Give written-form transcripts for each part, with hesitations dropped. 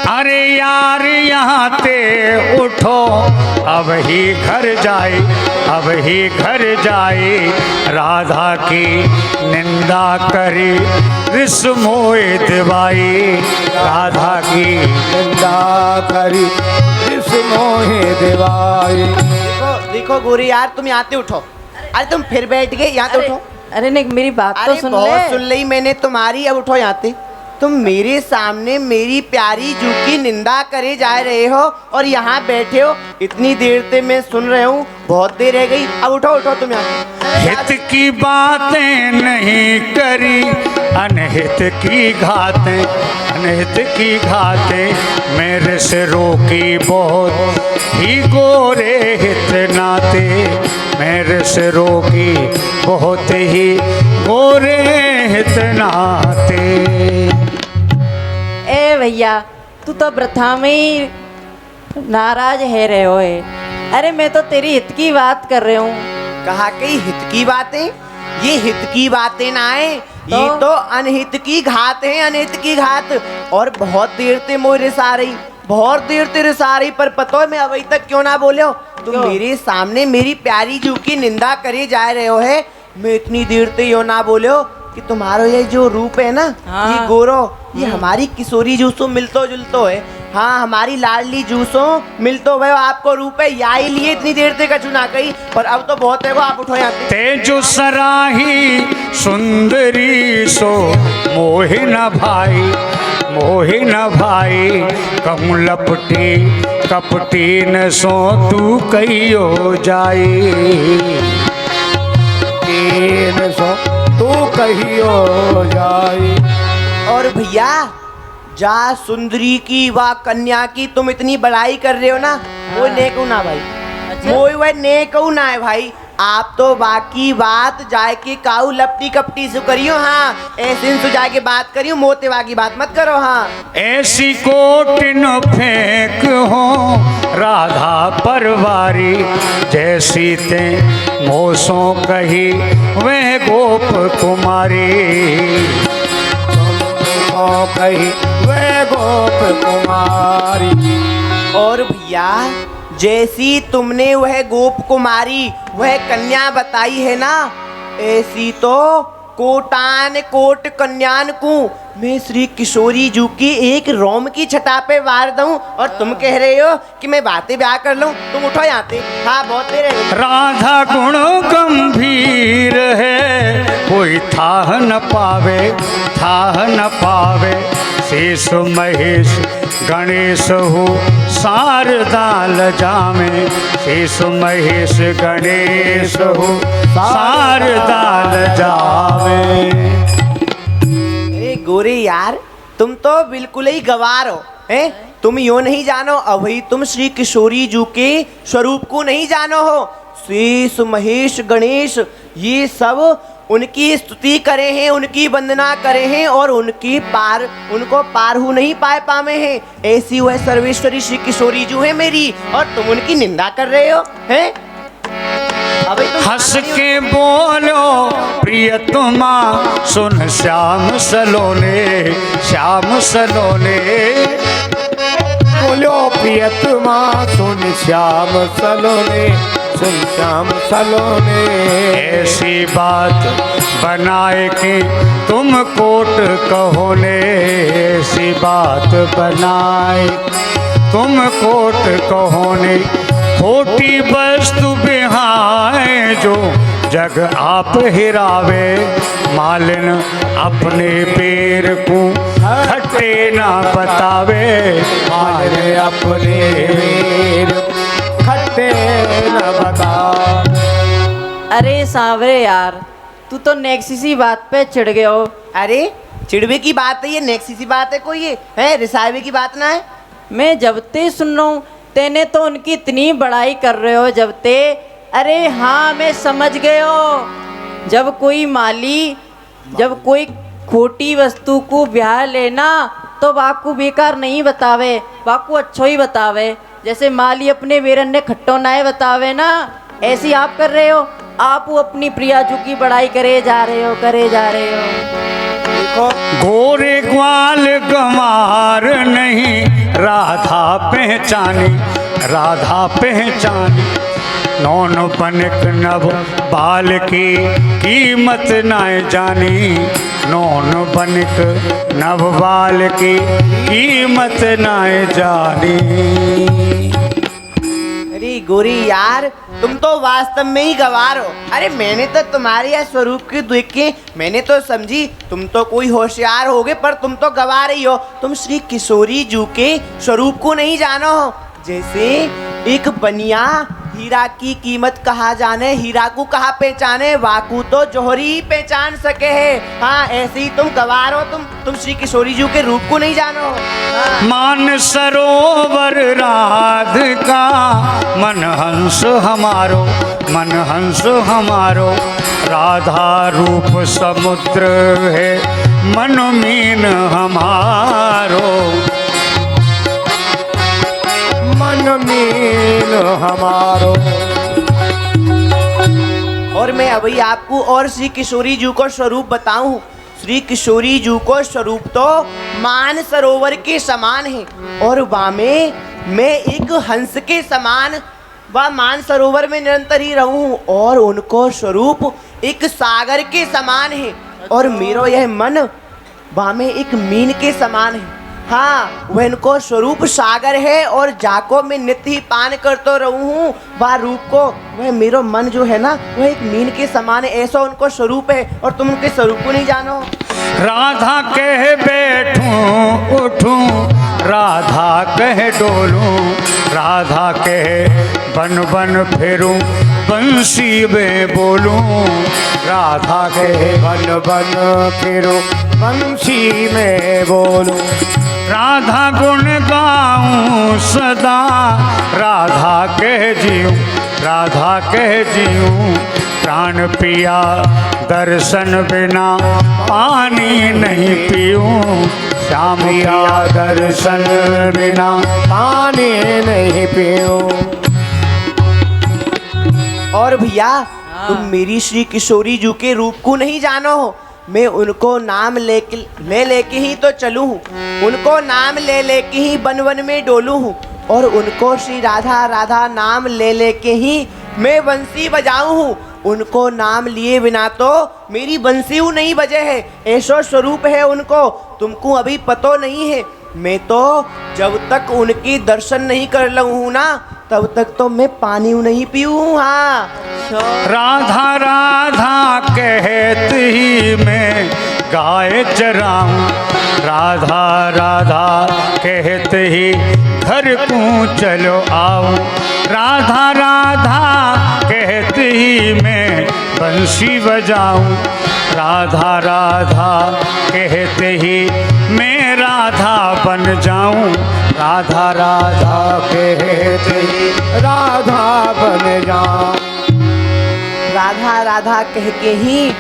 अरे यार यहाँ ते उठो, अब ही घर जाए, अब ही घर जाए। राधा की निंदा करे रिस मोए दिवाई, राधा की निंदा करी रिस मोहे दिवाई। देखो देखो गोरी यार, तुम यहाँ से उठो। अरे तुम फिर बैठ गए, यहाँ से उठो। अरे नहीं, मेरी बात तो अरे सुन बहुत ले। सुन ली मैंने तुम्हारी, अब उठो यहाँ से। तुम मेरे सामने मेरी प्यारी जू की निंदा करे जा रहे हो और यहाँ बैठे हो। इतनी देर से मैं सुन रहा हूँ, बहुत देर रह गई। अब उठो उठो तुम यहाँ। हित की बातें नहीं करी, अनहित की घातें, अनहित की घातें। मेरे से रोकी बहुत ही गोरे हित नाते, मेरे से रोकी बहुत ही गोरे हित नाते। ए भैया, तू तो प्रथा में ही नाराज है रहे हो। अरे मैं तो तेरी हित की बात कर रही हूँ। कहा कि हित की बातें, ये हित की बातें ना है, ये तो अनहित की घात है, अनहित की घात। और बहुत देर से मोरे सा रही, बहुत देर तेरे सारी, पर पता है मैं अभी तक क्यों ना बोले हो। तुम मेरे सामने मेरी प्यारी जू की निंदा करे जा रहे हो है। मैं इतनी देर से यो ना बोले हो कि तुम्हारा ये जो रूप है ना, हाँ। ये गोरो, ये हमारी किशोरी जूसों मिलतो जुलतो है। हाँ, हमारी लाडली जूसों मिलतो भाई आपको रूप है, या ही लिए इतनी देर से कछु ना कही। पर अब तो बहुत है वो, आप उठो यहाँ से। तेजु सराही सुंदरी सो मोहि न भाई, मोहि न भाई। कहूँ लपटी कपटी न सो तू कहियो जाई, तीन सौ तू कहियो जाई। और भैया, जा सुंदरी की व कन्या की तुम इतनी बड़ाई कर रहे हो ना, वो नेकू ना भाई। मोई वह नेकू ना है भाई। आप तो बाकी बात जाए के काऊ लपटी कपटी से करियो। हाँ, ऐसे से जाके बात करियो, मोते वाकी बात मत करो। हाँ, ऐसी कोटिन फेंक हो राधा परवारी, जैसी ते मोसों कही वह गोप कुमारी, ओ कही वे गोप कुमारी। और भैया, जैसी तुमने वह गोप कुमारी, वह कन्या बताई है ना, ऐसी तो कोटान कोट कन्यान को मैं श्री किशोरी जू की एक रोम की छटा पे वार दूं। और तुम कह रहे हो कि मैं बातें ब्याह कर लूं। तुम उठो यहाँ से। हाँ, बहुत देर है। राधा गुण गंभीर है, कोई थाह न पावे, थाह न पावे। शेष महेश गणेश हो शारदा लजामे, शेष महेश गणेश हो शारदा लजामे। अरे गोरे यार, तुम तो बिल्कुल ही गवार हो हैं। तुम यो नहीं जानो, अभी तुम श्री किशोरी जू के स्वरूप को नहीं जानो हो। शेष महेश गणेश ये सब उनकी स्तुति करे हैं, उनकी वंदना करे हैं और उनको पार हो नहीं पाए पामे हैं। ऐसी वह सर्वेश्वरी श्री किशोरी जू है मेरी, और तुम उनकी निंदा कर रहे हो हैं। अभी तुम हंस के बोलो प्रियतमा, सुन श्याम सलोने, श्याम सलोने। बोलो प्रियतमा सुन श्याम सलोने, सुन श्याम सलोने। ऐसी बात बनाए कि तुम कोट कहो ने, ऐसी बात बनाए तुम कोट कहो ने। खोटी वस्तु बिहाए जो जग आप हिरावे, मालिन अपने पैर को खट्टे ना बतावे, मालिन अपने पैर खट्टे न बता। अरे सांवरे यार, तू तो नेक्सी सी बात पे चिढ़ गए हो। अरे चिड़वे की बात है ये, नेक्सी सी बात है कोई, ये है रिसावे की बात ना है। मैं जब ते सुन रहा हूँ, तेने तो उनकी इतनी बड़ाई कर रहे हो जब ते। अरे हाँ, मैं समझ गए हो। जब कोई माली, जब कोई खोटी वस्तु को ब्याह लेना तो बाकू बेकार नहीं बतावे, बाकू अच्छो ही बतावे। जैसे माली अपने बेरन ने खट्टो नाए बतावे ना, ऐसी आप कर रहे हो। आप वो अपनी प्रियाजू की बड़ाई करे जा रहे हो, करे जा रहे हो। देखो गोरे ग्वाल गंवार नहीं राधा पहचानी, राधा पहचानी। नौन बनिक नभ बाल की कीमत न जानी, नौन बनिक नभ बाल की कीमत न जानी। अरे गोरी यार, तुम तो वास्तव में ही गवार हो। अरे मैंने तो तुम्हारे यह स्वरूप की देख के मैंने तो समझी तुम तो कोई होशियार होगे, पर तुम तो गवार ही हो। तुम श्री किशोरी जू के स्वरूप को नहीं जानो हो। जैसे एक बनिया हीरा की कीमत कहा जाने, हीरा को कहा पहचाने, वाकू तो जोहरी ही पहचान सके है। हाँ, ऐसे ही तुम गवार हो। तुम श्री किशोरी जू के रूप को नहीं जानो। हाँ। मान सरोवर राधिका, मन हंस हमारो, मन हंस हमारो। राधा रूप समुद्र है, मन मीन हमारो, मन मीन हमारो। और मैं अभी आपको और श्री किशोरी जू को स्वरूप बताऊं। श्री किशोरी जू को स्वरूप तो मान सरोवर के समान है, और वामे मैं एक हंस के समान वह मान सरोवर में निरंतर ही रहूं, और उनको स्वरूप एक सागर के समान है, और मेरो यह मन वामे एक मीन के समान है। हाँ, वह इनको स्वरूप सागर है, और जाको मैं नित्य ही पान करतो रहूं हूँ वह रूप को। वह मेरो मन जो है ना, वह एक मीन के समान है, ऐसा उनको स्वरूप है, और तुम उनके स्वरूप को नहीं जानो। राधा कह बैठूं उठूं, राधा कह डोलूं, राधा कह बन बन फिरूं, बंसी में बोलूं। राधा कह बन बन फिरूं, बंसी में बोलूं। राधा गुण गाऊं सदा, राधा कह जीऊं, राधा कह जीऊं। प्राण पिया दर्शन बिना पानी नहीं पीऊं, श्याम पिया दर्शन बिना पानी नहीं पियो। और भैया, तुम मेरी श्री किशोरी जू के रूप को नहीं जानो हो। मैं उनको नाम लेके ही तो चलूँ हूँ, उनको नाम ले लेके ही वन वन में डोलूँ हूँ, और उनको श्री राधा राधा नाम ले लेके ही मैं बंसी बजाऊँ हूँ। उनको नाम लिए बिना तो मेरी बंसी नहीं बजे है, ऐसा स्वरूप है उनको, तुमको अभी पतो नहीं है। मैं तो जब तक उनकी दर्शन नहीं कर लूँ ना, तब तक तो मैं पानी नहीं पीऊँ। हाँ, राधा राधा कहत ही मैं गाय चराऊं, राधा राधा कहत ही घर को चलो आओ। राधा राधा कहत ही मैं बंसी बजाऊं, राधा राधा कहत ही मैं राधा बन जाऊं। राधा राधा कहत ही राधा बन जा। राधा राधा कह के ही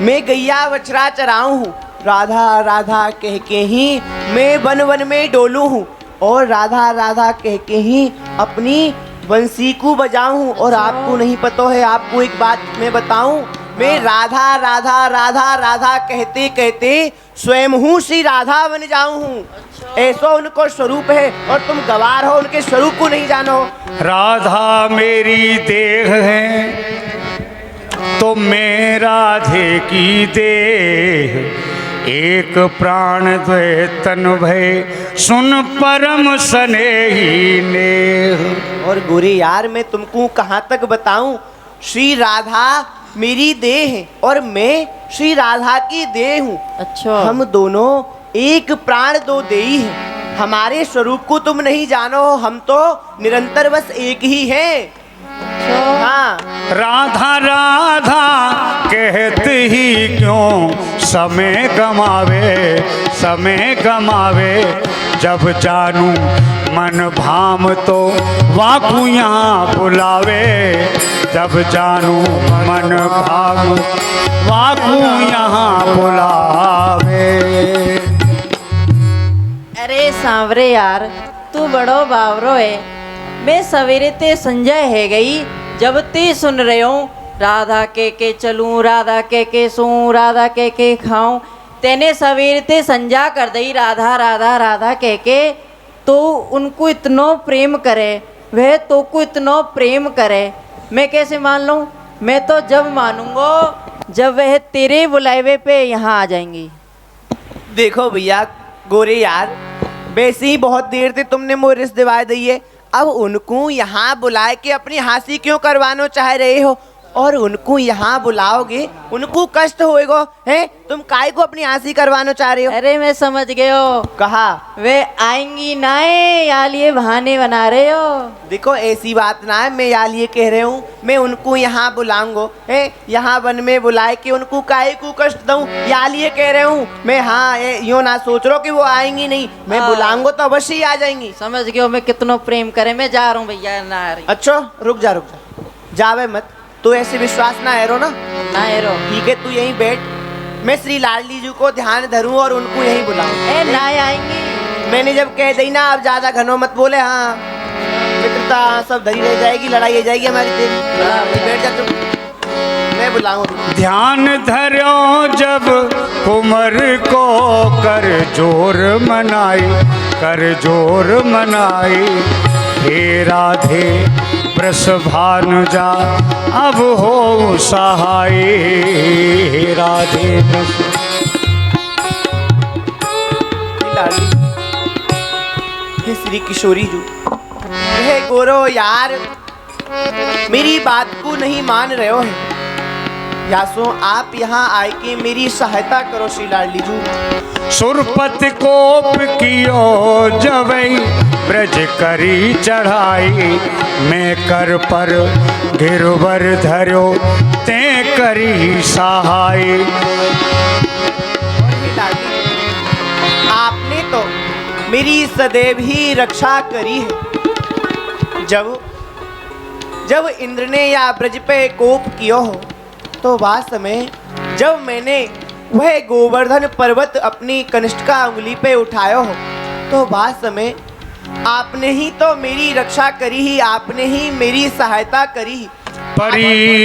मैं गैया बछड़ा चराऊं हूँ, राधा राधा कह के ही मैं वन वन में डोलूं हूँ, और राधा राधा कह के ही अपनी बंसी को बजाऊं हूँ। और आपको नहीं पता है, आपको एक बात मैं बताऊं, मैं राधा राधा राधा राधा कहते कहते स्वयं हूँ श्री राधा बन जाऊं हूँ। ऐसा उनको स्वरूप है, और तुम गवार हो, उनके स्वरूप को नहीं जानो। राधा मेरी देह है तो मैं राधे की देह, एक प्राण द्वे तन भय सुन परम स्नेही नेह। और गोरे यार, मैं तुमको कहाँ तक बताऊं, श्री राधा मेरी देह है और मैं श्री राधा की देह हूँ। अच्छा। हम दोनों एक प्राण दो देही हैं। हमारे स्वरूप को तुम नहीं जानो, हम तो निरंतर बस एक ही हैं। हाँ, राधा राधा कहत ही क्यों समय गमावे, समय गमावे। जब जानू मन भाम तो वाकू यहाँ बुलावे, जब जानू मन भाम वाकू यहाँ बुलावे। अरे सांवरे यार, तू बड़ो बावरो है। मैं सवेरे ते संजय है गई, जब ते सुन रहे हो राधा के चलूं, राधा के सूं, राधा के खाऊं। तेने सवेरे ते संजा कर दई राधा राधा राधा के तो उनको इतना प्रेम करे, वह तो को इतना प्रेम करे, मैं कैसे मान लूं? मैं तो जब मानूंगा जब वह तेरे बुलावे पे यहाँ आ जाएंगी। देखो भैया गोरे यार, वैसे ही बहुत देर से तुमने मोर रिश्ते दिवा दी है, अब उनको यहाँ बुलाए के अपनी हंसी क्यों करवाना चाह रहे हो? और उनको यहाँ बुलाओगे उनको कष्ट होएगा, हैं? तुम काय को अपनी हंसी करवाना चाह रहे हो? अरे मैं समझ गए हो, कहा वे आएंगी ना या लिए बहाने बना रहे हो। देखो ऐसी बात ना है, मैं यार ये कह रहे हूँ मैं उनको यहाँ बुलाऊंगो, हैं? यहाँ वन में बुलाए के उनको काय को कष्ट दूं, यार ये कह रहे हूँ मैं। हाँ यूँ ना सोच रहा कि वो आएंगी नहीं, मैं हाँ। बुलाऊंगो तो अवश्य ही आ जाएंगी। समझ गए हो मैं कितना प्रेम करे। मैं जा रहा हूँ भैया, ना आ रही। अच्छा रुक जा जावे मत, तू ऐसे विश्वास ना हैरो ना। ना हेरो। ठीक है तू यहीं बैठ, मैं श्री लाडली जी को ध्यान धरूं और उनको यहीं बुलाऊं। ए ना आएंगी। मैंने जब कह दी ना अब ज्यादा घनो मत बोले। हाँ मित्रता सब धरी रह जाएगी, लड़ाई हो जाएगी हमारी तेरी। बैठ जा तू, मैं बुलाऊंगा। ध्यान धरो जब कुंवर को कर जोर मनाई, कर जोर मनाई। हे राधे वृषभानुजा अब हो सहाय, हे राधे लाडली हे श्री किशोरी जी, हे गोरो यार मेरी बात को नहीं मान रहे हो है। यासो आप यहाँ आए के मेरी सहायता करो श्री लाडली जी। सुरपत कोप कियो जवई ब्रज करी चढ़ाई, मैं कर पर गिरवर धरो ते करी सहाय। आपने तो मेरी सदैव ही रक्षा करी है। जब इंद्र ने या ब्रज पे कोप किया हो तो वह समय जब मैंने वह गोवर्धन पर्वत अपनी कनिष्ठिका उंगली पे उठाया हो तो वह समय आपने ही तो मेरी रक्षा करी ही, आपने ही मेरी सहायता करी। परी